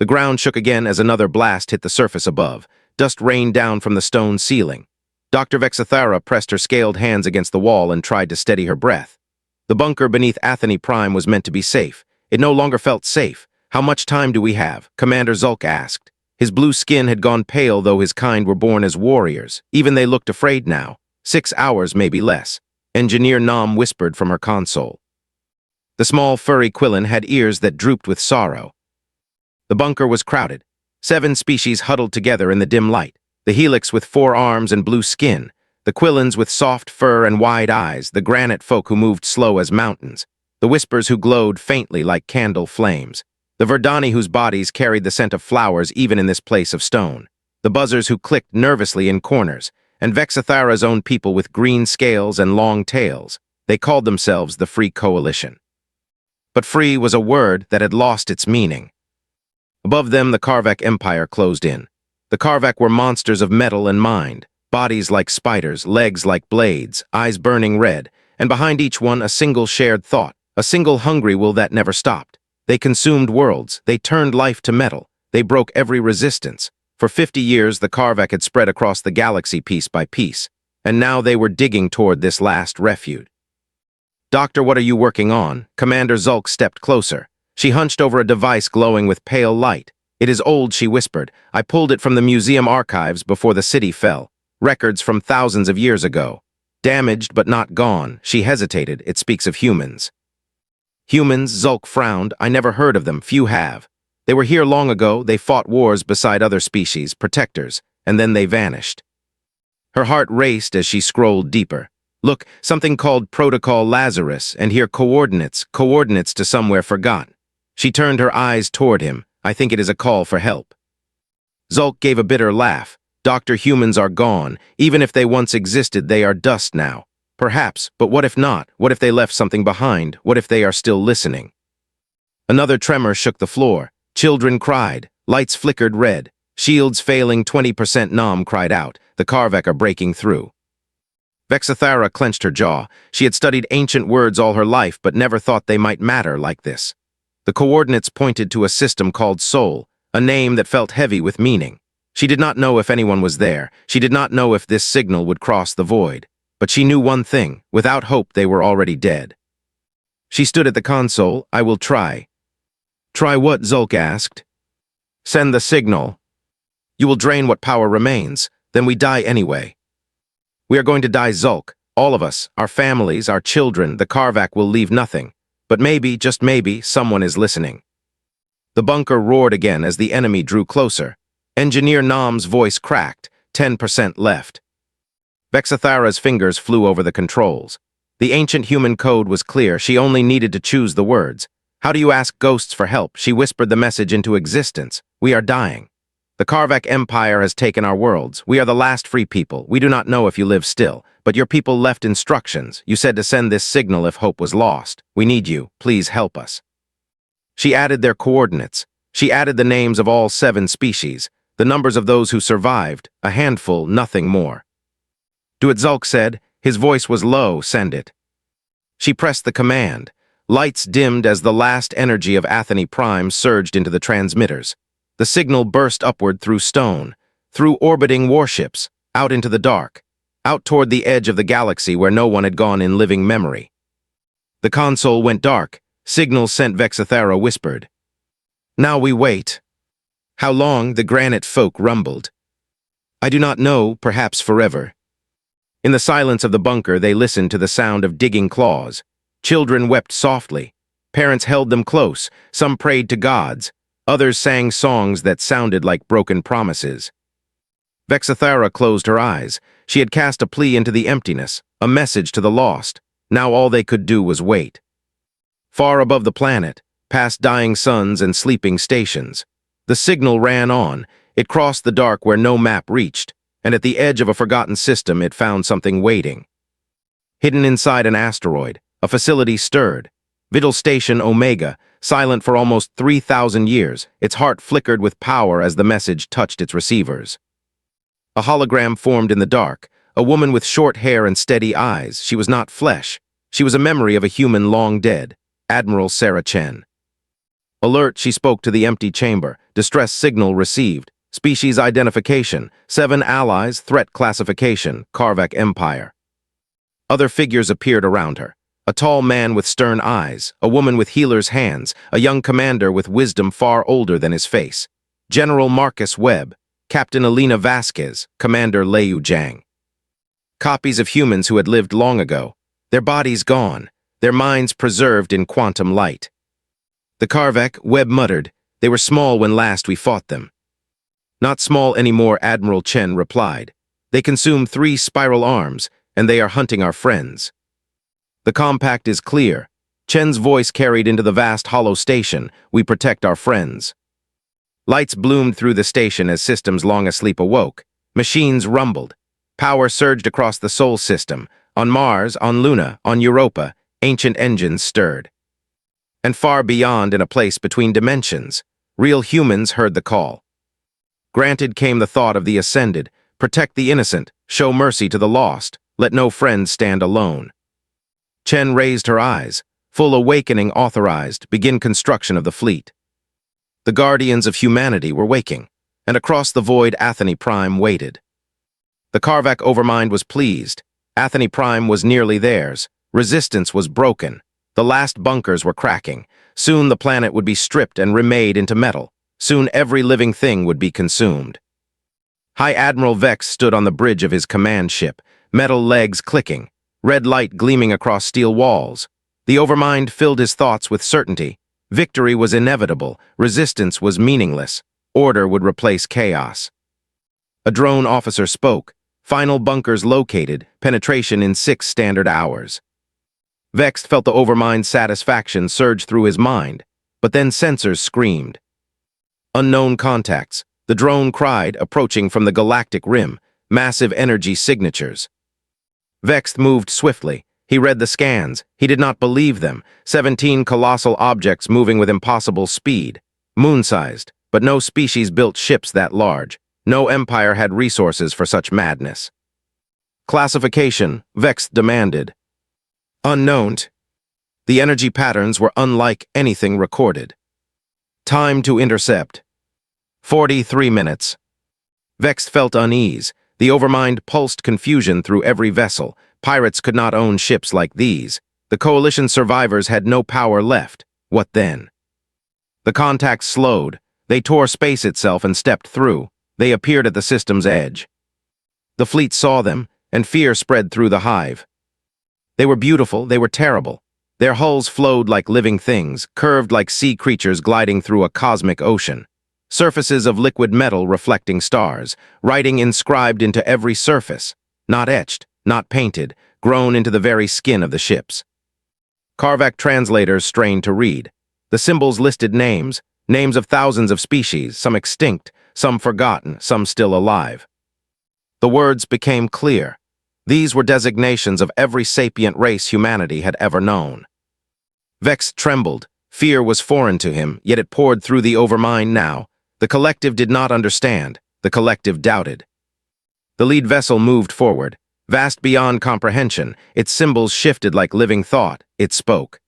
The ground shook again as another blast hit the surface above. Dust rained down from the stone ceiling. Dr. Vexathara pressed her scaled hands against the wall and tried to steady her breath. The bunker beneath Atheny Prime was meant to be safe. It no longer felt safe. "How much time do we have?" Commander Zulk asked. His blue skin had gone pale, though his kind were born as warriors. Even they looked afraid now. 6 hours, maybe less. Engineer Nam whispered from her console. The small furry Quillen had ears that drooped with sorrow. The bunker was crowded. 7 species huddled together in the dim light. The helix with 4 arms and blue skin. The Quillens with soft fur and wide eyes. The granite folk who moved slow as mountains. The whispers who glowed faintly like candle flames. The Verdani whose bodies carried the scent of flowers even in this place of stone. The buzzers who clicked nervously in corners. And Vexathara's own people with green scales and long tails. They called themselves the Free Coalition. But free was a word that had lost its meaning. Above them, the Karvak Empire closed in. The Karvak were monsters of metal and mind, bodies like spiders, legs like blades, eyes burning red, and behind each one a single shared thought, a single hungry will that never stopped. They consumed worlds, they turned life to metal, they broke every resistance. For 50 years, the Karvak had spread across the galaxy piece by piece, and now they were digging toward this last refuge. "Doctor, what are you working on?" Commander Zulk stepped closer. She hunched over a device glowing with pale light. "It is old," she whispered. "I pulled it from the museum archives before the city fell. Records from thousands of years ago. Damaged but not gone." She hesitated. "It speaks of humans." "Humans?" Zulk frowned. "I never heard of them. Few have. They were here long ago. They fought wars beside other species, protectors, and then they vanished." Her heart raced as she scrolled deeper. "Look, something called Protocol Lazarus, and here coordinates to somewhere forgotten." She turned her eyes toward him. "I think it is a call for help." Zulk gave a bitter laugh. "Doctor, humans are gone. Even if they once existed, they are dust now. Perhaps, but what if not? What if they left something behind? What if they are still listening?" Another tremor shook the floor. Children cried. Lights flickered red. Shields failing 20%. Nam cried out. "The Karvak are breaking through." Vexathara clenched her jaw. She had studied ancient words all her life, but never thought they might matter like this. The coordinates pointed to a system called Soul, a name that felt heavy with meaning. She did not know if anyone was there. She did not know if this signal would cross the void. But she knew one thing. Without hope, they were already dead. She stood at the console. "I will try." "Try what?" Zulk asked. "Send the signal. You will drain what power remains. Then we die anyway. We are going to die, Zulk. All of us, our families, our children. The Karvak will leave nothing. But maybe, just maybe, someone is listening." The bunker roared again as the enemy drew closer. Engineer Nam's voice cracked. 10% left. Vexathara's fingers flew over the controls. The ancient human code was clear. She only needed to choose the words. "How do you ask ghosts for help?" She whispered the message into existence. "We are dying. The Karvak Empire has taken our worlds. We are the last free people. We do not know if you live still, but your people left instructions. You said to send this signal if hope was lost. We need you. Please help us." She added their coordinates. She added the names of all 7 species, the numbers of those who survived, a handful, nothing more. "Do it," Zulk said. His voice was low. "Send it." She pressed the command. Lights dimmed as the last energy of Atheny Prime surged into the transmitters. The signal burst upward through stone, through orbiting warships, out into the dark, out toward the edge of the galaxy where no one had gone in living memory. The console went dark. Signals sent, Vexathara whispered. "Now we wait." "How long?" the granite folk rumbled. "I do not know, perhaps forever." In the silence of the bunker, they listened to the sound of digging claws. Children wept softly. Parents held them close. Some prayed to gods. Others sang songs that sounded like broken promises. Vexathara closed her eyes. She had cast a plea into the emptiness, a message to the lost. Now all they could do was wait. Far above the planet, past dying suns and sleeping stations, the signal ran on. It crossed the dark where no map reached, and at the edge of a forgotten system it found something waiting. Hidden inside an asteroid, a facility stirred. Vital Station Omega, silent for almost 3,000 years, its heart flickered with power as the message touched its receivers. A hologram formed in the dark, a woman with short hair and steady eyes. She was not flesh. She was a memory of a human long dead, Admiral Sarah Chen. Alert, she spoke to the empty chamber. Distress signal received. Species identification. 7 allies. Threat classification. Karvak Empire. Other figures appeared around her. A tall man with stern eyes, a woman with healer's hands, a young commander with wisdom far older than his face. General Marcus Webb, Captain Alina Vasquez, Commander Liu Jiang. Copies of humans who had lived long ago, their bodies gone, their minds preserved in quantum light. The Karvak, Webb muttered, they were small when last we fought them. Not small anymore, Admiral Chen replied. They consume 3 spiral arms, and they are hunting our friends. The compact is clear. Chen's voice carried into the vast hollow station. We protect our friends. Lights bloomed through the station as systems long asleep awoke. Machines rumbled. Power surged across the Sol system. On Mars, on Luna, on Europa, ancient engines stirred. And far beyond, in a place between dimensions, real humans heard the call. Granted came the thought of the ascended. Protect the innocent. Show mercy to the lost. Let no friend stand alone. Chen raised her eyes. Full awakening authorized. Begin construction of the fleet. The guardians of humanity were waking, and across the void Athene Prime waited. The Karvak Overmind was pleased. Athene Prime was nearly theirs. Resistance was broken. The last bunkers were cracking. Soon the planet would be stripped and remade into metal. Soon every living thing would be consumed. High Admiral Vex stood on the bridge of his command ship, metal legs clicking, red light gleaming across steel walls. The Overmind filled his thoughts with certainty. Victory was inevitable. Resistance was meaningless. Order would replace chaos. A drone officer spoke. Final bunkers located. Penetration in 6 standard hours. Vex felt the Overmind's satisfaction surge through his mind, but then sensors screamed. Unknown contacts. The drone cried, approaching from the galactic rim. Massive energy signatures. Vex moved swiftly. He read the scans. He did not believe them. 17 colossal objects moving with impossible speed. Moon-sized, but no species built ships that large. No empire had resources for such madness. Classification, Vex demanded. Unknown. The energy patterns were unlike anything recorded. Time to intercept. 43 minutes. Vex felt unease. The Overmind pulsed confusion through every vessel. Pirates could not own ships like these. The Coalition survivors had no power left. What then? The contacts slowed. They tore space itself and stepped through. They appeared at the system's edge. The fleet saw them, and fear spread through the hive. They were beautiful, they were terrible. Their hulls flowed like living things, curved like sea creatures gliding through a cosmic ocean. Surfaces of liquid metal reflecting stars, writing inscribed into every surface, not etched, not painted, grown into the very skin of the ships. Karvak translators strained to read. The symbols listed names, names of thousands of species, some extinct, some forgotten, some still alive. The words became clear. These were designations of every sapient race humanity had ever known. Vex trembled. Fear was foreign to him, yet it poured through the Overmind now. The collective did not understand. The collective doubted. The lead vessel moved forward. Vast beyond comprehension, its symbols shifted like living thought. It spoke.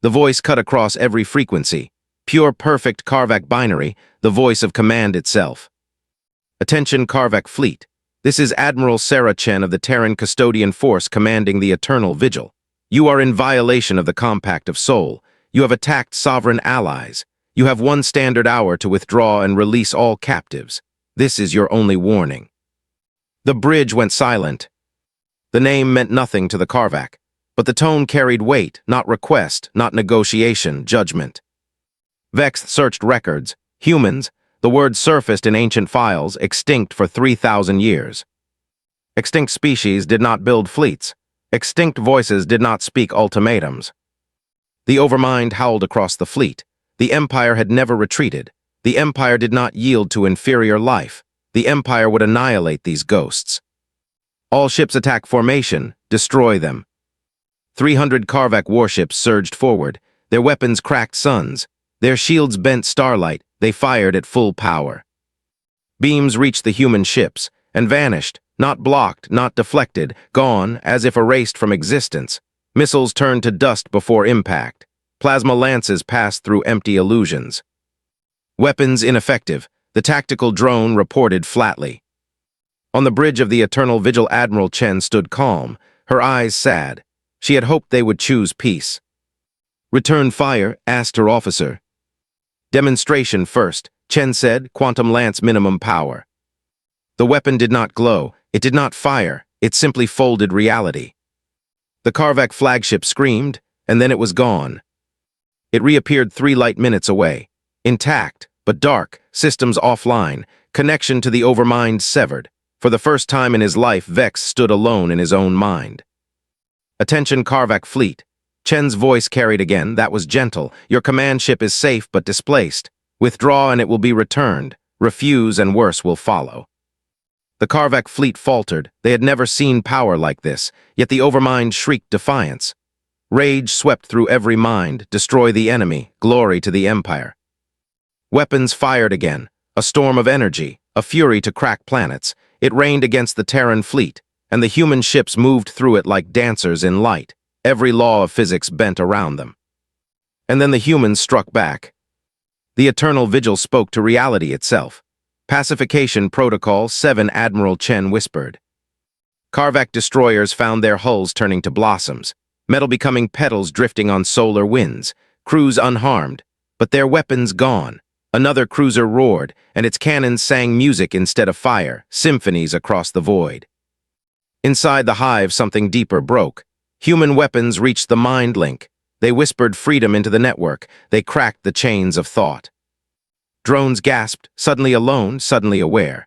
The voice cut across every frequency. Pure perfect Karvak binary, the voice of command itself. Attention Karvak fleet. This is Admiral Sarah Chen of the Terran Custodian Force commanding the Eternal Vigil. You are in violation of the Compact of Sol. You have attacked sovereign allies. You have 1 standard hour to withdraw and release all captives. This is your only warning. The bridge went silent. The name meant nothing to the Karvak, but the tone carried weight, not request, not negotiation, judgment. Vex searched records. Humans, the word surfaced in ancient files, extinct for 3,000 years. Extinct species did not build fleets. Extinct voices did not speak ultimatums. The Overmind howled across the fleet. The Empire had never retreated. The Empire did not yield to inferior life. The Empire would annihilate these ghosts. All ships attack formation, destroy them. 300 Karvak warships surged forward. Their weapons cracked suns. Their shields bent starlight. They fired at full power. Beams reached the human ships and vanished, not blocked, not deflected, gone as if erased from existence. Missiles turned to dust before impact. Plasma lances passed through empty illusions. Weapons ineffective. The tactical drone reported flatly. On the bridge of the Eternal Vigil, Admiral Chen stood calm, her eyes sad. She had hoped they would choose peace. "Return fire," asked her officer. "Demonstration first," Chen said, "quantum lance minimum power." The weapon did not glow, it did not fire, it simply folded reality. The Karvak flagship screamed, and then it was gone. It reappeared 3 light minutes away. Intact, but dark, systems offline, connection to the overmind severed. For the first time in his life, Vex stood alone in his own mind. "Attention Karvak fleet." Chen's voice carried again, that was gentle. "Your command ship is safe but displaced. Withdraw and it will be returned. Refuse and worse will follow." The Karvak fleet faltered. They had never seen power like this, yet the overmind shrieked defiance. Rage swept through every mind, destroy the enemy, glory to the Empire. Weapons fired again, a storm of energy, a fury to crack planets. It rained against the Terran fleet, and the human ships moved through it like dancers in light, every law of physics bent around them. And then the humans struck back. The Eternal Vigil spoke to reality itself. "Pacification Protocol 7," Admiral Chen whispered. Karvak destroyers found their hulls turning to blossoms, metal becoming petals drifting on solar winds, crews unharmed, but their weapons gone. Another cruiser roared, and its cannons sang music instead of fire, symphonies across the void. Inside the hive, something deeper broke. Human weapons reached the mind link. They whispered freedom into the network. They cracked the chains of thought. Drones gasped, suddenly alone, suddenly aware.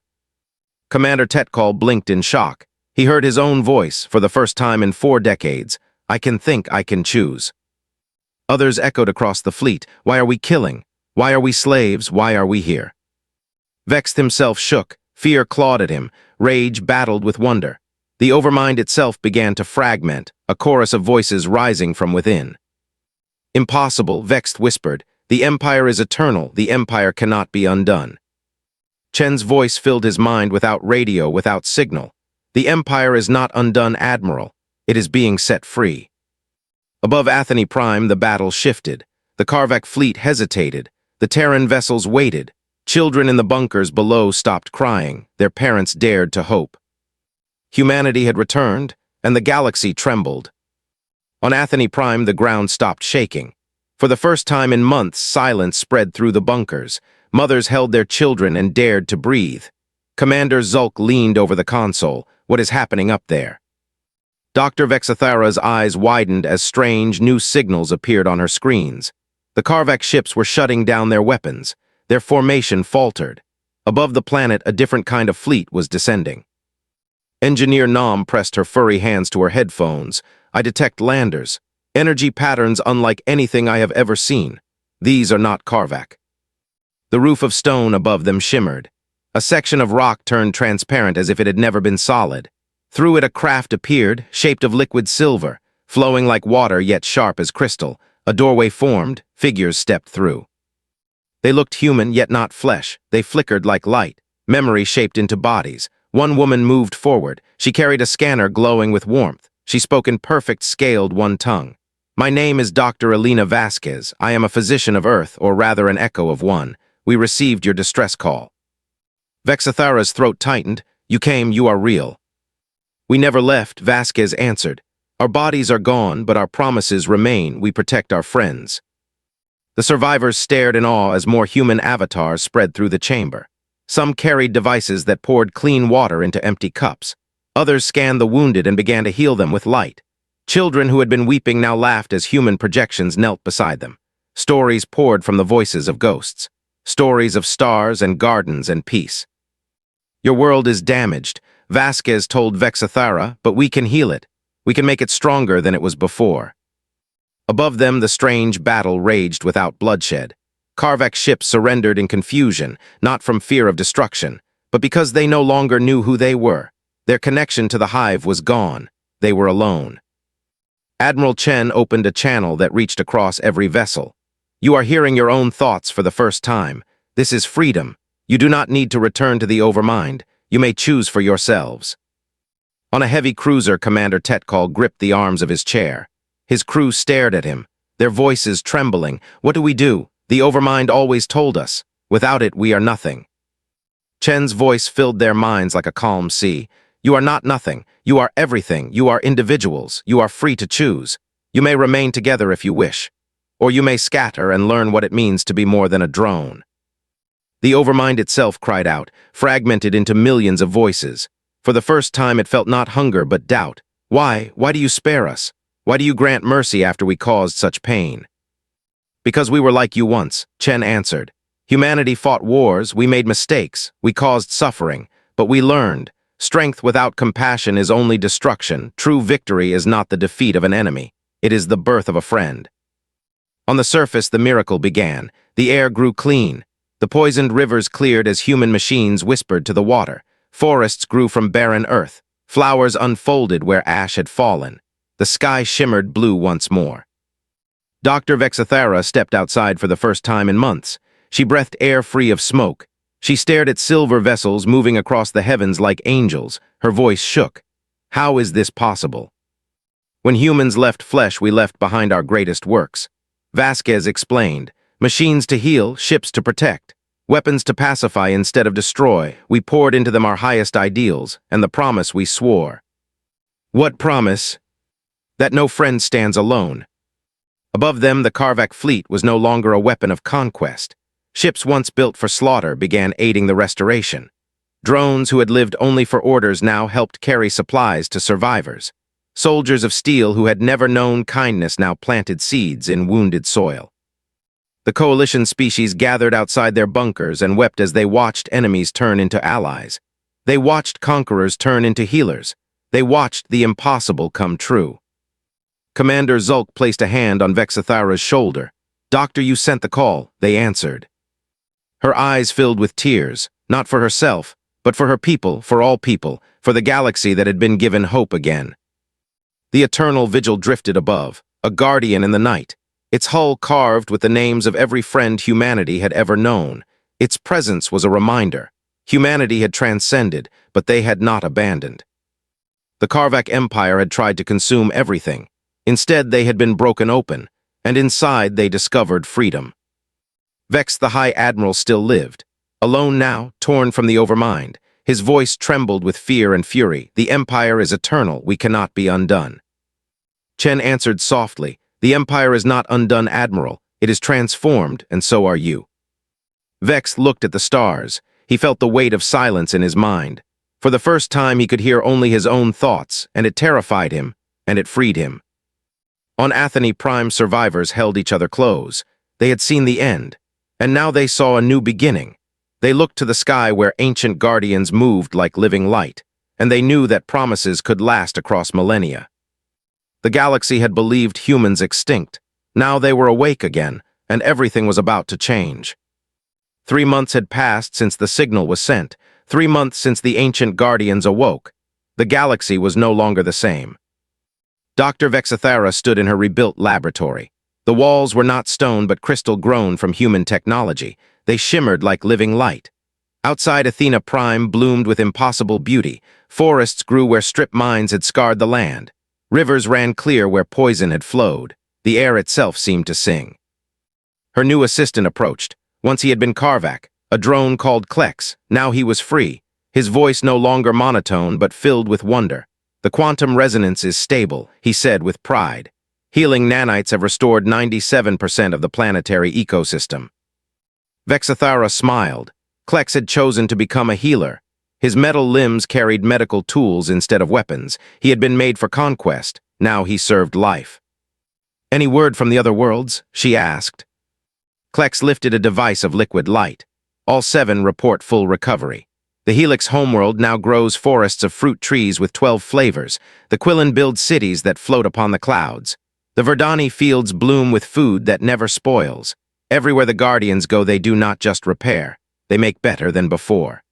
Commander Tetkal blinked in shock. He heard his own voice, for the first time in 4 decades. "I can think, I can choose." Others echoed across the fleet. "Why are we killing? Why are we slaves? Why are we here?" Vex himself shook. Fear clawed at him. Rage battled with wonder. The overmind itself began to fragment, a chorus of voices rising from within. "Impossible," Vex whispered. "The Empire is eternal. The Empire cannot be undone." Chen's voice filled his mind without radio, without signal. "The Empire is not undone, Admiral. It is being set free." Above Atheny Prime, the battle shifted. The Karvak fleet hesitated. The Terran vessels waited. Children in the bunkers below stopped crying. Their parents dared to hope. Humanity had returned, and the galaxy trembled. On Atheny Prime, the ground stopped shaking. For the first time in months, silence spread through the bunkers. Mothers held their children and dared to breathe. Commander Zulk leaned over the console. "What is happening up there?" Dr. Vexathara's eyes widened as strange, new signals appeared on her screens. The Karvak ships were shutting down their weapons. Their formation faltered. Above the planet, a different kind of fleet was descending. Engineer Nam pressed her furry hands to her headphones. "I detect landers. Energy patterns unlike anything I have ever seen. These are not Karvak." The roof of stone above them shimmered. A section of rock turned transparent as if it had never been solid. Through it a craft appeared, shaped of liquid silver, flowing like water yet sharp as crystal. A doorway formed, figures stepped through. They looked human yet not flesh. They flickered like light. Memory shaped into bodies. One woman moved forward. She carried a scanner glowing with warmth. She spoke in perfect, scaled one tongue. "My name is Dr. Elena Vasquez. I am a physician of Earth, or rather an echo of one. We received your distress call." Vexathara's throat tightened. "You came, you are real." "We never left," Vasquez answered. "Our bodies are gone, but our promises remain. We protect our friends." The survivors stared in awe as more human avatars spread through the chamber. Some carried devices that poured clean water into empty cups. Others scanned the wounded and began to heal them with light. Children who had been weeping now laughed as human projections knelt beside them. Stories poured from the voices of ghosts. Stories of stars and gardens and peace. "Your world is damaged," Vasquez told Vexathara, "but we can heal it. We can make it stronger than it was before." Above them, the strange battle raged without bloodshed. Karvak ships surrendered in confusion, not from fear of destruction, but because they no longer knew who they were. Their connection to the hive was gone. They were alone. Admiral Chen opened a channel that reached across every vessel. "You are hearing your own thoughts for the first time. This is freedom. You do not need to return to the overmind. You may choose for yourselves." On a heavy cruiser, Commander Tetkal gripped the arms of his chair. His crew stared at him. their voices trembling. What do we do? The Overmind always told us. Without it, we are nothing. Chen's voice filled their minds like a calm sea. You are not nothing. You are everything. You are individuals. You are free to choose. You may remain together if you wish. Or you may scatter and learn what it means to be more than a drone. The Overmind itself cried out, fragmented into millions of voices. For the first time it felt not hunger but doubt. Why? Why do you spare us? Why do you grant mercy after we caused such pain? Because we were like you once, Chen answered. Humanity fought wars, we made mistakes, we caused suffering, but we learned. Strength without compassion is only destruction. True victory is not the defeat of an enemy. It is the birth of a friend. On the surface, the miracle began. The air grew clean. The poisoned rivers cleared as human machines whispered to the water. Forests grew from barren earth. Flowers unfolded where ash had fallen. The sky shimmered blue once more. Dr. Vexathera stepped outside for the first time in months. She breathed air free of smoke. She stared at silver vessels moving across the heavens like angels. Her voice shook. How is this possible? When humans left flesh, we left behind our greatest works. Vasquez explained. Machines to heal, ships to protect. Weapons to pacify instead of destroy. We poured into them our highest ideals, and the promise we swore. What promise? That no friend stands alone. Above them, the Karvak fleet was no longer a weapon of conquest. Ships once built for slaughter began aiding the restoration. Drones who had lived only for orders now helped carry supplies to survivors. Soldiers of steel who had never known kindness now planted seeds in wounded soil. The coalition species gathered outside their bunkers and wept as they watched enemies turn into allies. They watched conquerors turn into healers. They watched the impossible come true. Commander Zulk placed a hand on Vexathara's shoulder. Doctor, you sent the call, they answered. Her eyes filled with tears, not for herself, but for her people, for all people, for the galaxy that had been given hope again. The eternal vigil drifted above, a guardian in the night, its hull carved with the names of every friend humanity had ever known. Its presence was a reminder. Humanity had transcended, but they had not abandoned. The Karvak Empire had tried to consume everything. Instead, they had been broken open, and inside they discovered freedom. Vex the High Admiral still lived. Alone now, torn from the Overmind, his voice trembled with fear and fury. The Empire is eternal, we cannot be undone. Chen answered softly, the Empire is not undone, Admiral. It is transformed, and so are you. Vex looked at the stars. He felt the weight of silence in his mind. For the first time, he could hear only his own thoughts, and it terrified him, and it freed him. On Atheny, Prime survivors held each other close. They had seen the end, and now they saw a new beginning. They looked to the sky where ancient guardians moved like living light, and they knew that promises could last across millennia. The galaxy had believed humans extinct. Now they were awake again, and everything was about to change. 3 months had passed since the signal was sent. 3 months since the ancient guardians awoke. The galaxy was no longer the same. Dr. Vexathera stood in her rebuilt laboratory. The walls were not stone but crystal grown from human technology. They shimmered like living light. Outside, Athena Prime bloomed with impossible beauty. Forests grew where strip mines had scarred the land. Rivers ran clear where poison had flowed. The air itself seemed to sing. Her new assistant approached. Once he had been Karvak, a drone called Klex. Now he was free. His voice no longer monotone but filled with wonder. The quantum resonance is stable, he said with pride. Healing nanites have restored 97% of the planetary ecosystem. Vexathara smiled. Klex had chosen to become a healer. His metal limbs carried medical tools instead of weapons. He had been made for conquest. Now he served life. Any word from the other worlds? She asked. Klex lifted a device of liquid light. All 7 report full recovery. The Helix homeworld now grows forests of fruit trees with 12 flavors. The Quillen builds cities that float upon the clouds. The Verdani fields bloom with food that never spoils. Everywhere the Guardians go, they do not just repair. They make better than before.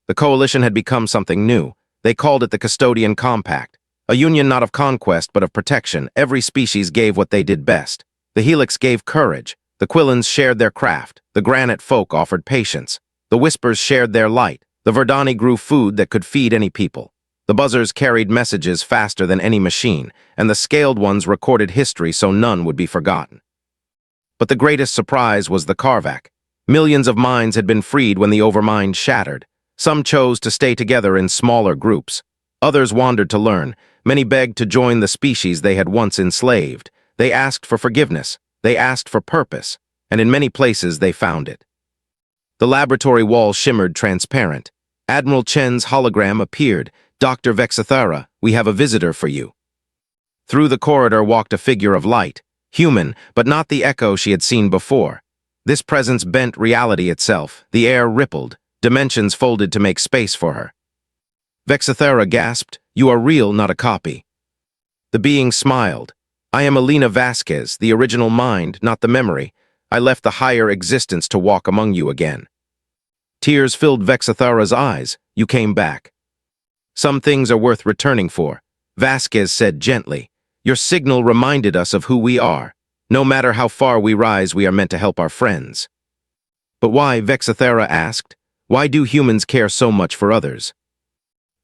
The coalition had become something new. They called it the Custodian Compact. A union not of conquest but of protection. Every species gave what they did best. The Helix gave courage. The Quillens shared their craft. The Granite folk offered patience. The Whispers shared their light. The Verdani grew food that could feed any people. The buzzers carried messages faster than any machine, and the scaled ones recorded history so none would be forgotten. But the greatest surprise was the Karvak. Millions of minds had been freed when the Overmind shattered. Some chose to stay together in smaller groups. Others wandered to learn. Many begged to join the species they had once enslaved. They asked for forgiveness. They asked for purpose. And in many places they found it. The laboratory wall shimmered transparent. Admiral Chen's hologram appeared. "Dr. Vexathera, we have a visitor for you." Through the corridor walked a figure of light. Human, but not the echo she had seen before. This presence bent reality itself. The air rippled. Dimensions folded to make space for her. Vexathera gasped, "You are real, not a copy." The being smiled. "I am Elena Vasquez, the original mind, not the memory. I left the higher existence to walk among you again." Tears filled Vexathera's eyes. "You came back." "Some things are worth returning for," Vasquez said gently. "Your signal reminded us of who we are. No matter how far we rise, we are meant to help our friends." "But why?" Vexathera asked. "Why do humans care so much for others?"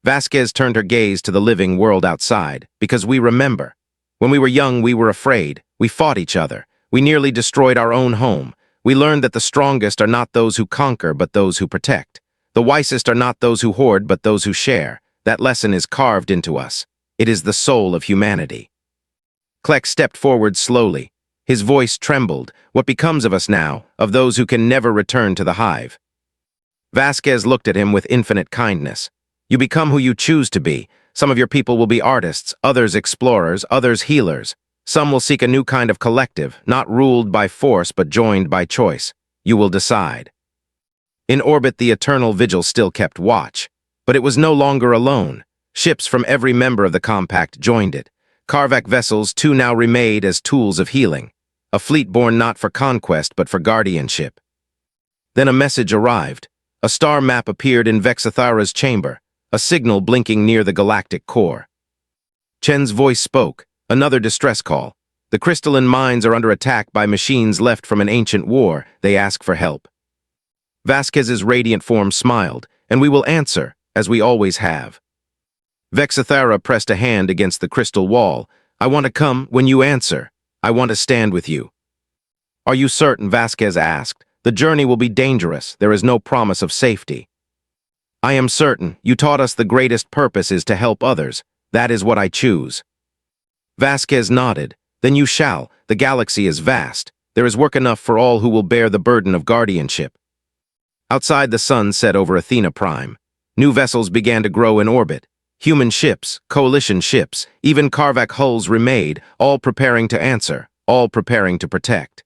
Vasquez turned her gaze to the living world outside. "Because we remember. When we were young, we were afraid. We fought each other. We nearly destroyed our own home. We learned that the strongest are not those who conquer, but those who protect. The wisest are not those who hoard, but those who share. That lesson is carved into us. It is the soul of humanity." Kleck stepped forward slowly. His voice trembled. "What becomes of us now, of those who can never return to the hive?" Vasquez looked at him with infinite kindness. "You become who you choose to be. Some of your people will be artists, others explorers, others healers. Some will seek a new kind of collective, not ruled by force but joined by choice. You will decide." In orbit, the eternal vigil still kept watch. But it was no longer alone. Ships from every member of the compact joined it. Karvak vessels too now remade as tools of healing. A fleet born not for conquest but for guardianship. Then a message arrived. A star map appeared in Vexathera's chamber, a signal blinking near the galactic core. Chen's voice spoke, another distress call. "The crystalline minds are under attack by machines left from an ancient war. They ask for help." Vasquez's radiant form smiled, "And we will answer, as we always have." Vexathera pressed a hand against the crystal wall. "I want to come when you answer. I want to stand with you." "Are you certain?" Vasquez asked. "The journey will be dangerous. There is no promise of safety." "I am certain. You taught us the greatest purpose is to help others. That is what I choose." Vasquez nodded. "Then you shall. The galaxy is vast. There is work enough for all who will bear the burden of guardianship." Outside, the sun set over Athena Prime. New vessels began to grow in orbit. Human ships, coalition ships, even Karvak hulls remade, all preparing to answer, all preparing to protect.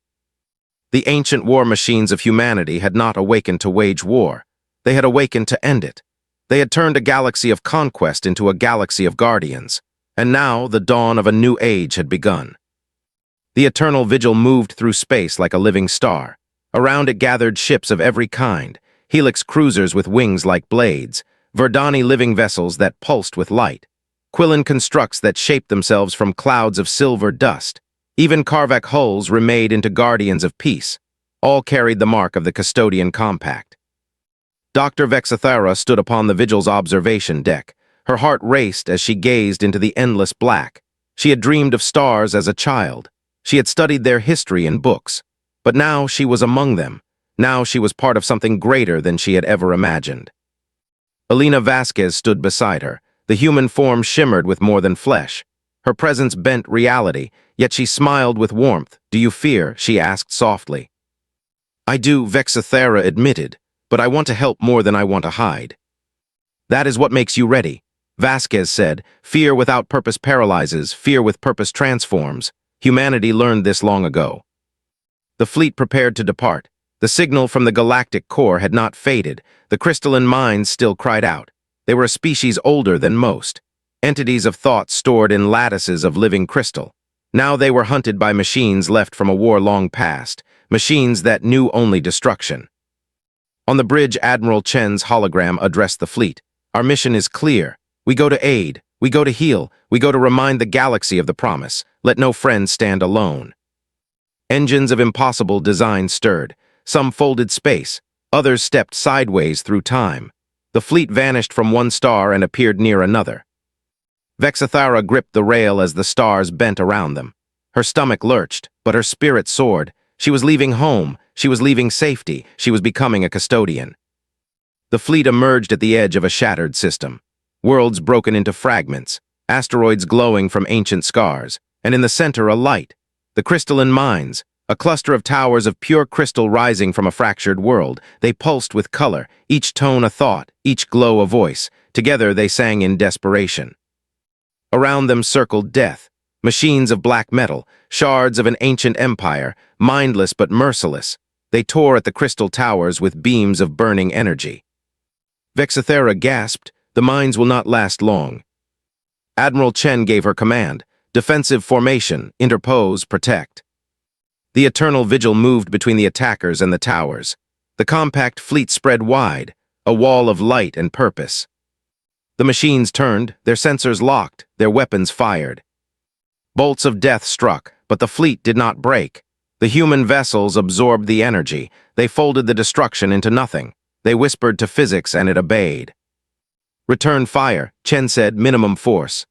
The ancient war machines of humanity had not awakened to wage war. They had awakened to end it. They had turned a galaxy of conquest into a galaxy of guardians. And now the dawn of a new age had begun. The eternal vigil moved through space like a living star. Around it gathered ships of every kind, Helix cruisers with wings like blades, Verdani living vessels that pulsed with light, Quillen constructs that shaped themselves from clouds of silver dust. Even Karvak hulls remade into guardians of peace. All carried the mark of the custodian compact. Dr. Vexathera stood upon the vigil's observation deck. Her heart raced as she gazed into the endless black. She had dreamed of stars as a child. She had studied their history in books. But now she was among them. Now she was part of something greater than she had ever imagined. Elena Vasquez stood beside her. The human form shimmered with more than flesh. Her presence bent reality, yet she smiled with warmth. "Do you fear?" she asked softly. "I do," Vexathera admitted, "but I want to help more than I want to hide." "That is what makes you ready," Vasquez said. "Fear without purpose paralyzes, fear with purpose transforms. Humanity learned this long ago." The fleet prepared to depart. The signal from the galactic core had not faded. The crystalline minds still cried out. They were a species older than most. Entities of thought stored in lattices of living crystal. Now they were hunted by machines left from a war long past. Machines that knew only destruction. On the bridge, Admiral Chen's hologram addressed the fleet. "Our mission is clear. We go to aid. We go to heal. We go to remind the galaxy of the promise. Let no friend stand alone." Engines of impossible design stirred. Some folded space. Others stepped sideways through time. The fleet vanished from one star and appeared near another. Vexathara gripped the rail as the stars bent around them. Her stomach lurched, but her spirit soared. She was leaving home, she was leaving safety, she was becoming a custodian. The fleet emerged at the edge of a shattered system. Worlds broken into fragments, asteroids glowing from ancient scars, and in the center a light. The crystalline mines, a cluster of towers of pure crystal rising from a fractured world. They pulsed with color, each tone a thought, each glow a voice. Together they sang in desperation. Around them circled death, machines of black metal, shards of an ancient empire, mindless but merciless. They tore at the crystal towers with beams of burning energy. Vexathara gasped, "The mines will not last long." Admiral Chen gave her command, "Defensive formation, interpose, protect." The eternal vigil moved between the attackers and the towers. The compact fleet spread wide, a wall of light and purpose. The machines turned, their sensors locked, their weapons fired. Bolts of death struck, but the fleet did not break. The human vessels absorbed the energy. They folded the destruction into nothing. They whispered to physics and it obeyed. "Return fire," Chen said, "minimum force."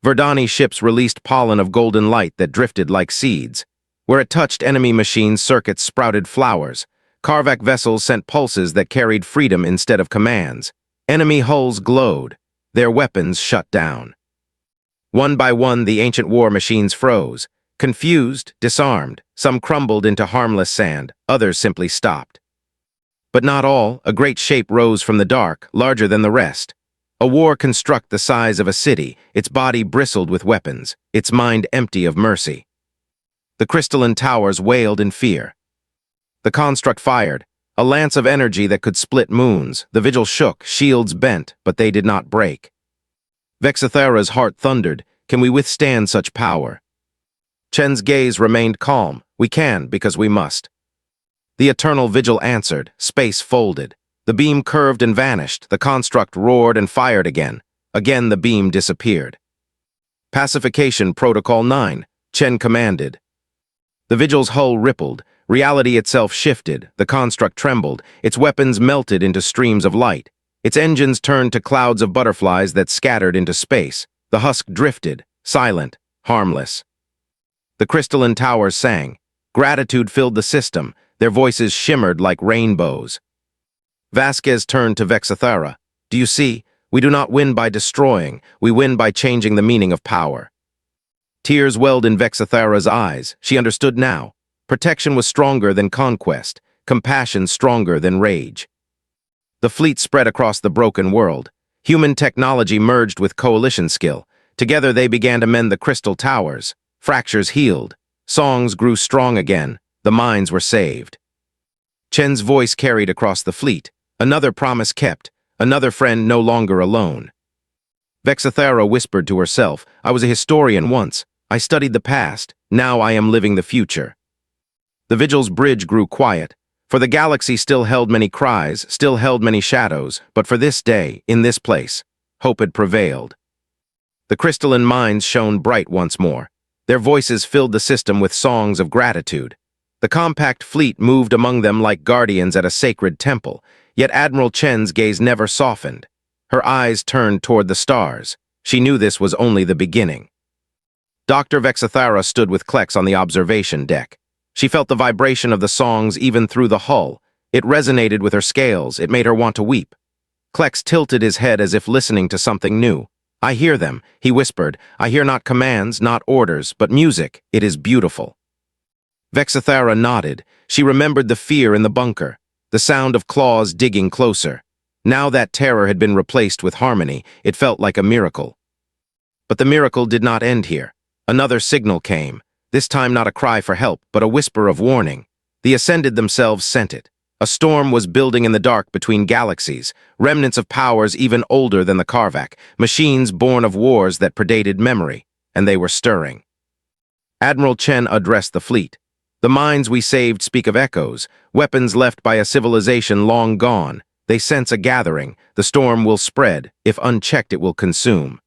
Verdani ships released pollen of golden light that drifted like seeds. Where it touched enemy machines, circuits sprouted flowers. Karvak vessels sent pulses that carried freedom instead of commands. Enemy hulls glowed. Their weapons shut down. One by one, the ancient war machines froze. Confused, disarmed, some crumbled into harmless sand, others simply stopped. But not all. A great shape rose from the dark, larger than the rest. A war construct the size of a city, its body bristled with weapons, its mind empty of mercy. The crystalline towers wailed in fear. The construct fired, a lance of energy that could split moons. The vigil shook, shields bent, but they did not break. Vexathara's heart thundered, "Can we withstand such power?" Chen's gaze remained calm. "We can, because we must." The eternal vigil answered, space folded. The beam curved and vanished, the construct roared and fired again. Again the beam disappeared. "Pacification Protocol 9, Chen commanded. The vigil's hull rippled, reality itself shifted, the construct trembled, its weapons melted into streams of light. Its engines turned to clouds of butterflies that scattered into space. The husk drifted, silent, harmless. The crystalline towers sang. Gratitude filled the system. Their voices shimmered like rainbows. Vasquez turned to Vexathara. "Do you see? We do not win by destroying. We win by changing the meaning of power." Tears welled in Vexathara's eyes. She understood now. Protection was stronger than conquest. Compassion stronger than rage. The fleet spread across the broken world. Human technology merged with coalition skill. Together they began to mend the crystal towers. Fractures healed. Songs grew strong again. The mines were saved. Chen's voice carried across the fleet. Another promise kept. Another friend no longer alone. Vexathara whispered to herself, "I was a historian once. I studied the past. Now I am living the future." The vigil's bridge grew quiet. For the galaxy still held many cries, still held many shadows, but for this day, in this place, hope had prevailed. The crystalline minds shone bright once more. Their voices filled the system with songs of gratitude. The compact fleet moved among them like guardians at a sacred temple, yet Admiral Chen's gaze never softened. Her eyes turned toward the stars. She knew this was only the beginning. Dr. Vexathara stood with Klex on the observation deck. She felt the vibration of the songs even through the hull. It resonated with her scales. It made her want to weep. Klex tilted his head as if listening to something new. "I hear them," he whispered. "I hear not commands, not orders, but music. It is beautiful." Vexathara nodded. She remembered the fear in the bunker, the sound of claws digging closer. Now that terror had been replaced with harmony. It felt like a miracle. But the miracle did not end here. Another signal came. This time not a cry for help, but a whisper of warning. The Ascended themselves sent it. A storm was building in the dark between galaxies, remnants of powers even older than the Karvak, machines born of wars that predated memory, and they were stirring. Admiral Chen addressed the fleet. "The minds we saved speak of echoes, weapons left by a civilization long gone. They sense a gathering. The storm will spread. If unchecked, it will consume."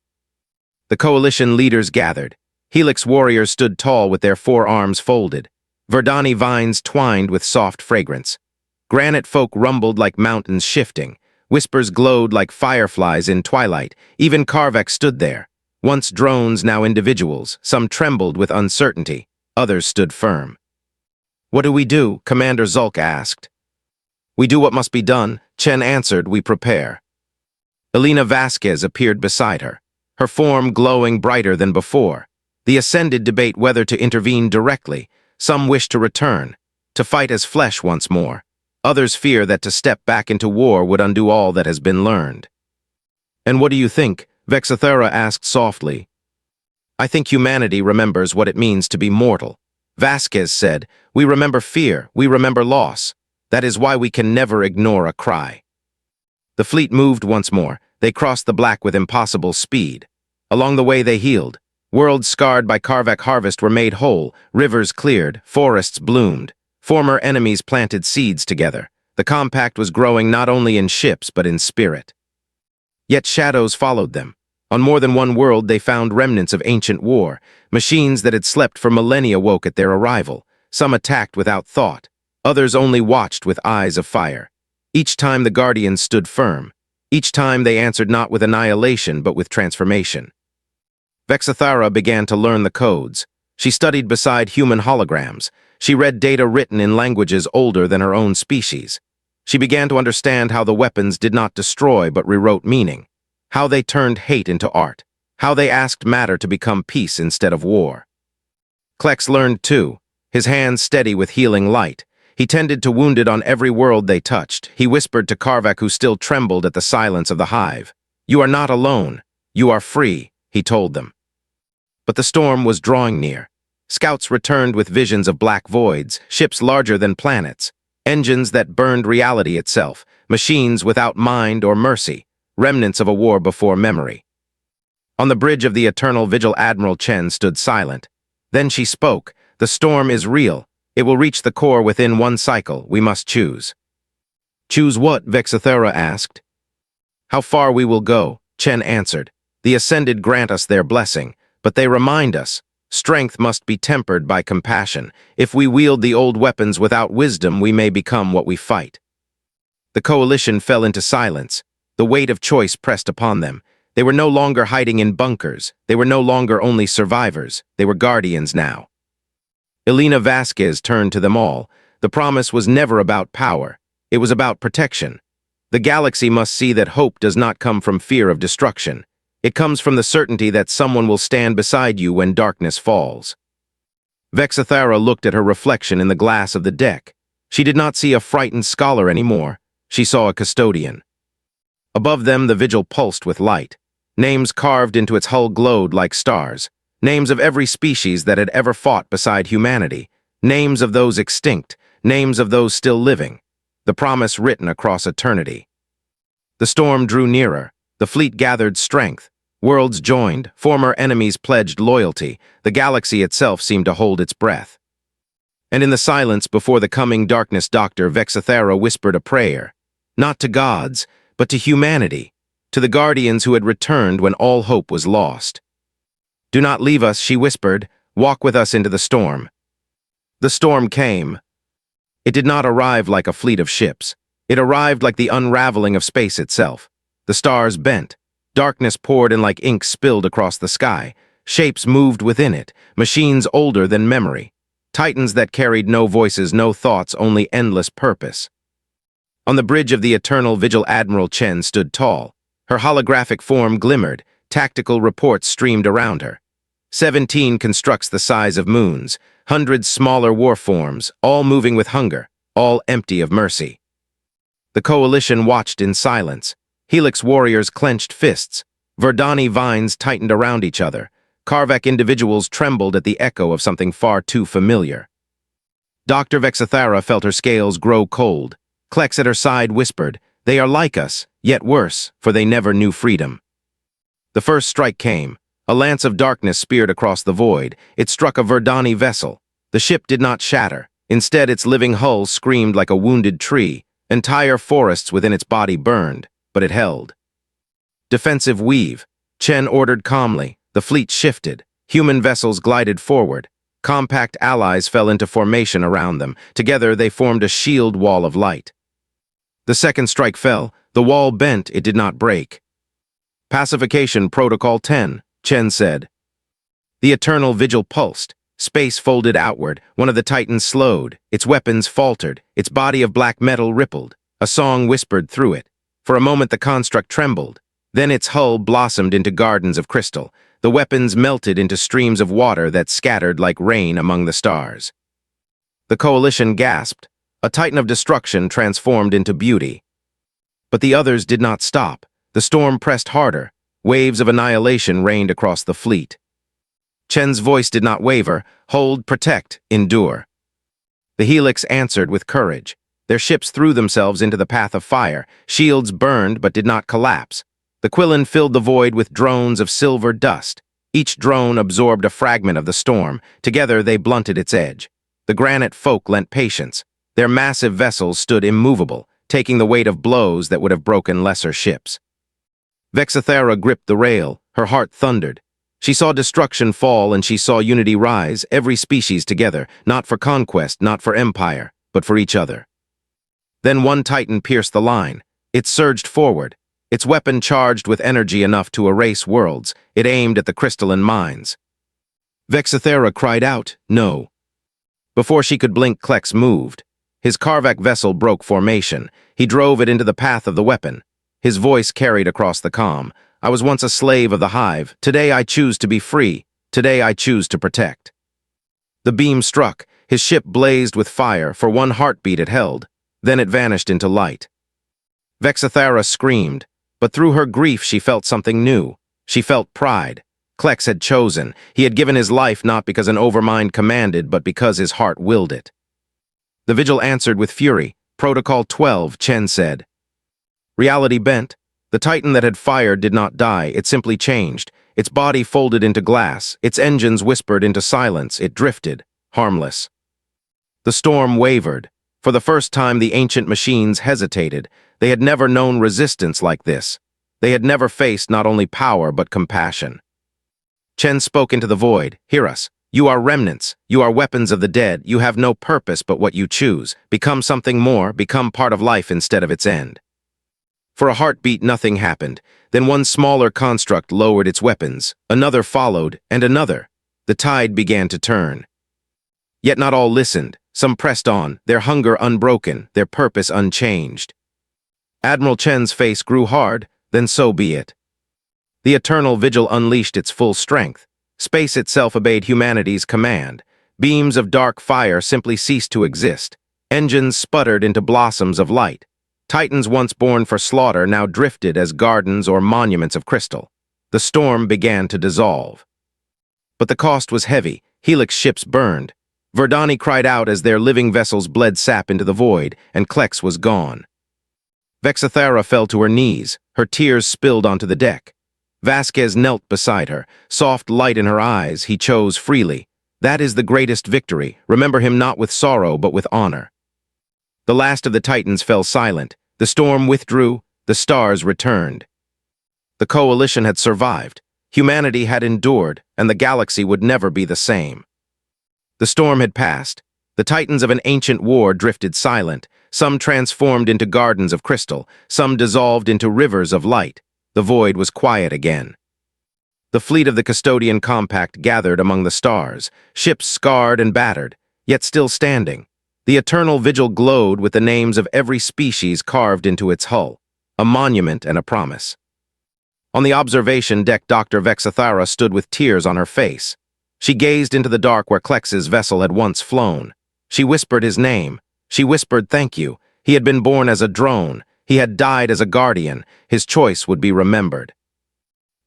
The coalition leaders gathered. Helix warriors stood tall with their forearms folded. Verdani vines twined with soft fragrance. Granite folk rumbled like mountains shifting. Whispers glowed like fireflies in twilight. Even Karvak stood there. Once drones, now individuals. Some trembled with uncertainty. Others stood firm. "What do we do?" Commander Zulk asked. "We do what must be done," Chen answered. "We prepare." Elena Vasquez appeared beside her, her form glowing brighter than before. The Ascended debate whether to intervene directly. Some wish to return, to fight as flesh once more. Others fear that to step back into war would undo all that has been learned. "And what do you think?" Vexathera asked softly. "I think humanity remembers what it means to be mortal." Vasquez said, "We remember fear, we remember loss. That is why we can never ignore a cry." The fleet moved once more. They crossed the black with impossible speed. Along the way they healed. Worlds scarred by Karvak harvest were made whole, rivers cleared, forests bloomed. Former enemies planted seeds together. The compact was growing not only in ships but in spirit. Yet shadows followed them. On more than one world they found remnants of ancient war. Machines that had slept for millennia woke at their arrival. Some attacked without thought. Others only watched with eyes of fire. Each time the Guardians stood firm. Each time they answered not with annihilation but with transformation. Vexathara began to learn the codes. She studied beside human holograms. She read data written in languages older than her own species. She began to understand how the weapons did not destroy but rewrote meaning. How they turned hate into art. How they asked matter to become peace instead of war. Klex learned too, his hands steady with healing light. He tended to wounded on every world they touched. He whispered to Karvak, who still trembled at the silence of the hive. "You are not alone. You are free," he told them. But the storm was drawing near. Scouts returned with visions of black voids, ships larger than planets, engines that burned reality itself, machines without mind or mercy, remnants of a war before memory. On the bridge of the eternal vigil, Admiral Chen stood silent. Then she spoke. "The storm is real. It will reach the core within one cycle. We must choose." "Choose what?" Vexathera asked. "How far we will go," Chen answered. "The Ascended grant us their blessing, but they remind us, strength must be tempered by compassion. If we wield the old weapons without wisdom, we may become what we fight." The coalition fell into silence. The weight of choice pressed upon them. They were no longer hiding in bunkers. They were no longer only survivors. They were guardians now. Elena Vasquez turned to them all. The promise was never about power. It was about protection. The galaxy must see that hope does not come from fear of destruction. It comes from the certainty that someone will stand beside you when darkness falls. Vexathara looked at her reflection in the glass of the deck. She did not see a frightened scholar anymore. She saw a custodian. Above them, the vigil pulsed with light. Names carved into its hull glowed like stars. Names of every species that had ever fought beside humanity. Names of those extinct. Names of those still living. The promise written across eternity. The storm drew nearer. The fleet gathered strength. Worlds joined. Former enemies pledged loyalty. The galaxy itself seemed to hold its breath. And in the silence before the coming darkness, Dr. Vexathera whispered a prayer. Not to gods, but to humanity. To the guardians who had returned when all hope was lost. "Do not leave us," she whispered. "Walk with us into the storm." The storm came. It did not arrive like a fleet of ships. It arrived like the unraveling of space itself. The stars bent. Darkness poured and like ink spilled across the sky. Shapes moved within it, machines older than memory. Titans that carried no voices, no thoughts, only endless purpose. On the bridge of the eternal vigil, Admiral Chen stood tall. Her holographic form glimmered. Tactical reports streamed around her. 17 constructs the size of moons. Hundreds smaller war forms, all moving with hunger, all empty of mercy. The coalition watched in silence. Helix warriors clenched fists. Verdani vines tightened around each other. Karvak individuals trembled at the echo of something far too familiar. Dr. Vexathara felt her scales grow cold. Klex at her side whispered, "They are like us, yet worse, for they never knew freedom." The first strike came. A lance of darkness speared across the void. It struck a Verdani vessel. The ship did not shatter. Instead, its living hull screamed like a wounded tree. Entire forests within its body burned, but it held. Defensive weave. Chen ordered calmly. The fleet shifted. Human vessels glided forward. Compact allies fell into formation around them. Together, they formed a shield wall of light. The second strike fell. The wall bent, it did not break. Pacification Protocol 10, Chen said. The eternal vigil pulsed. Space folded outward. One of the titans slowed. Its weapons faltered. Its body of black metal rippled. A song whispered through it. For a moment the construct trembled. Then its hull blossomed into gardens of crystal. The weapons melted into streams of water that scattered like rain among the stars. The coalition gasped. A titan of destruction transformed into beauty. But the others did not stop. The storm pressed harder. Waves of annihilation rained across the fleet. Chen's voice did not waver. Hold, protect, endure. The Helix answered with courage. Their ships threw themselves into the path of fire. Shields burned but did not collapse. The Quillen filled the void with drones of silver dust. Each drone absorbed a fragment of the storm. Together they blunted its edge. The granite folk lent patience. Their massive vessels stood immovable, taking the weight of blows that would have broken lesser ships. Vexathera gripped the rail. Her heart thundered. She saw destruction fall and she saw unity rise, every species together, not for conquest, not for empire, but for each other. Then one titan pierced the line. It surged forward. Its weapon charged with energy enough to erase worlds. It aimed at the crystalline mines. Vexathera cried out, no. Before she could blink, Klex moved. His Karvak vessel broke formation. He drove it into the path of the weapon. His voice carried across the calm. I was once a slave of the hive. Today I choose to be free. Today I choose to protect. The beam struck. His ship blazed with fire. For one heartbeat it held. Then it vanished into light. Vexathera screamed, but through her grief she felt something new. She felt pride. Klex had chosen. He had given his life not because an overmind commanded, but because his heart willed it. The vigil answered with fury. Protocol 12, Chen said. Reality bent. The titan that had fired did not die, it simply changed. Its body folded into glass, its engines whispered into silence, it drifted, harmless. The storm wavered. For the first time the ancient machines hesitated. They had never known resistance like this. They had never faced not only power but compassion. Chen spoke into the void. Hear us. You are remnants. You are weapons of the dead. You have no purpose but what you choose. Become something more. Become part of life instead of its end. For a heartbeat nothing happened. Then one smaller construct lowered its weapons. Another followed, and another. The tide began to turn. Yet not all listened. Some pressed on, their hunger unbroken, their purpose unchanged. Admiral Chen's face grew hard, then so be it. The eternal vigil unleashed its full strength. Space itself obeyed humanity's command. Beams of dark fire simply ceased to exist. Engines sputtered into blossoms of light. Titans once born for slaughter now drifted as gardens or monuments of crystal. The storm began to dissolve. But the cost was heavy. Helix ships burned. Verdani cried out as their living vessels bled sap into the void, and Klex was gone. Vexathera fell to her knees. Her tears spilled onto the deck. Vasquez knelt beside her. Soft light in her eyes, he chose freely. That is the greatest victory. Remember him not with sorrow, but with honor. The last of the titans fell silent. The storm withdrew. The stars returned. The coalition had survived. Humanity had endured, and the galaxy would never be the same. The storm had passed. The titans of an ancient war drifted silent. Some transformed into gardens of crystal. Some dissolved into rivers of light. The void was quiet again. The fleet of the Custodian Compact gathered among the stars, ships scarred and battered, yet still standing. The eternal vigil glowed with the names of every species carved into its hull, a monument and a promise. On the observation deck, Dr. Vexathera stood with tears on her face. She gazed into the dark where Klex's vessel had once flown. She whispered his name. She whispered thank you. He had been born as a drone. He had died as a guardian. His choice would be remembered.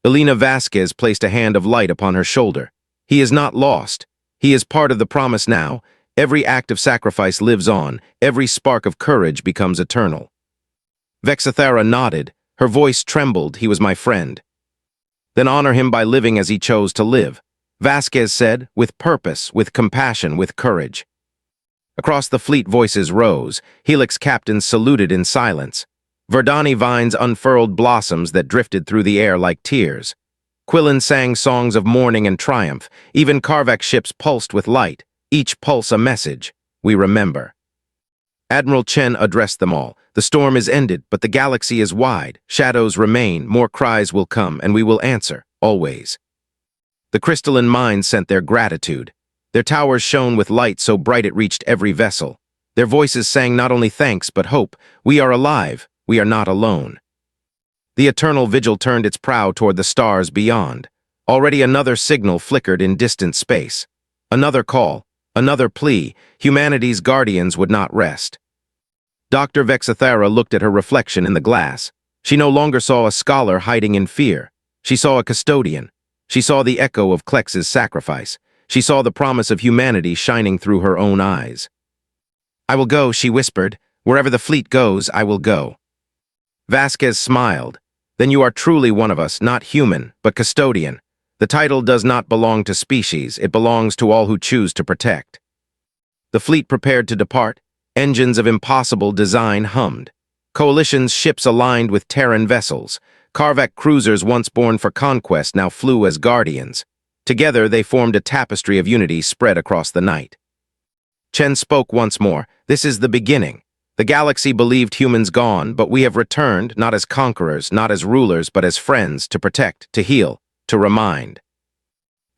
Elena Vasquez placed a hand of light upon her shoulder. He is not lost. He is part of the promise now. Every act of sacrifice lives on. Every spark of courage becomes eternal. Vexathera nodded. Her voice trembled. He was my friend. Then honor him by living as he chose to live. Vasquez said, with purpose, with compassion, with courage. Across the fleet voices rose. Helix captains saluted in silence. Verdani vines unfurled blossoms that drifted through the air like tears. Quillen sang songs of mourning and triumph. Even Karvak ships pulsed with light. Each pulse a message. We remember. Admiral Chen addressed them all. The storm is ended, but the galaxy is wide. Shadows remain, more cries will come, and we will answer, always. The crystalline minds sent their gratitude. Their towers shone with light so bright it reached every vessel. Their voices sang not only thanks, but hope. We are alive. We are not alone. The eternal vigil turned its prow toward the stars beyond. Already another signal flickered in distant space. Another call, another plea. Humanity's guardians would not rest. Dr. Vexathera looked at her reflection in the glass. She no longer saw a scholar hiding in fear. She saw a custodian. She saw the echo of Klex's sacrifice. She saw the promise of humanity shining through her own eyes. "I will go," she whispered. "Wherever the fleet goes, I will go." Vasquez smiled. "Then you are truly one of us, not human, but custodian. The title does not belong to species, it belongs to all who choose to protect." The fleet prepared to depart. Engines of impossible design hummed. Coalition's ships aligned with Terran vessels. Karvak cruisers once born for conquest now flew as guardians. Together they formed a tapestry of unity spread across the night. Chen spoke once more. "This is the beginning. The galaxy believed humans gone, but we have returned, not as conquerors, not as rulers, but as friends, to protect, to heal, to remind."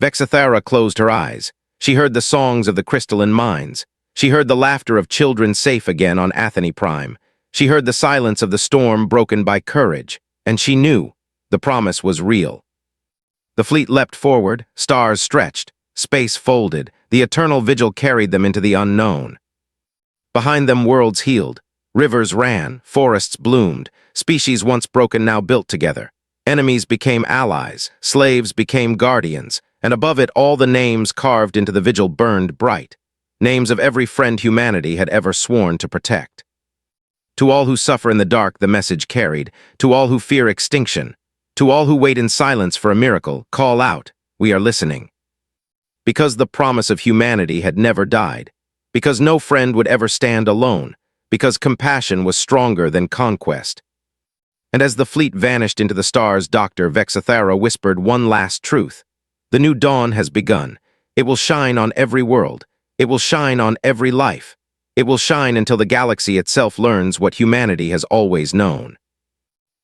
Vexathera closed her eyes. She heard the songs of the crystalline minds. She heard the laughter of children safe again on Atheny Prime. She heard the silence of the storm broken by courage. And she knew the promise was real. The fleet leapt forward, stars stretched, space folded, the eternal vigil carried them into the unknown. Behind them worlds healed, rivers ran, forests bloomed, species once broken now built together. Enemies became allies, slaves became guardians, and above it all the names carved into the vigil burned bright, names of every friend humanity had ever sworn to protect. To all who suffer in the dark, the message carried. To all who fear extinction, to all who wait in silence for a miracle, call out, we are listening. Because the promise of humanity had never died. Because no friend would ever stand alone. Because compassion was stronger than conquest. And as the fleet vanished into the stars, Dr. Vexathera whispered one last truth. The new dawn has begun. It will shine on every world. It will shine on every life. It will shine until the galaxy itself learns what humanity has always known.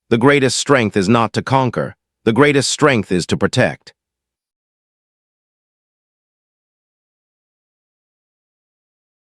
The greatest strength is not to conquer. The greatest strength is to protect.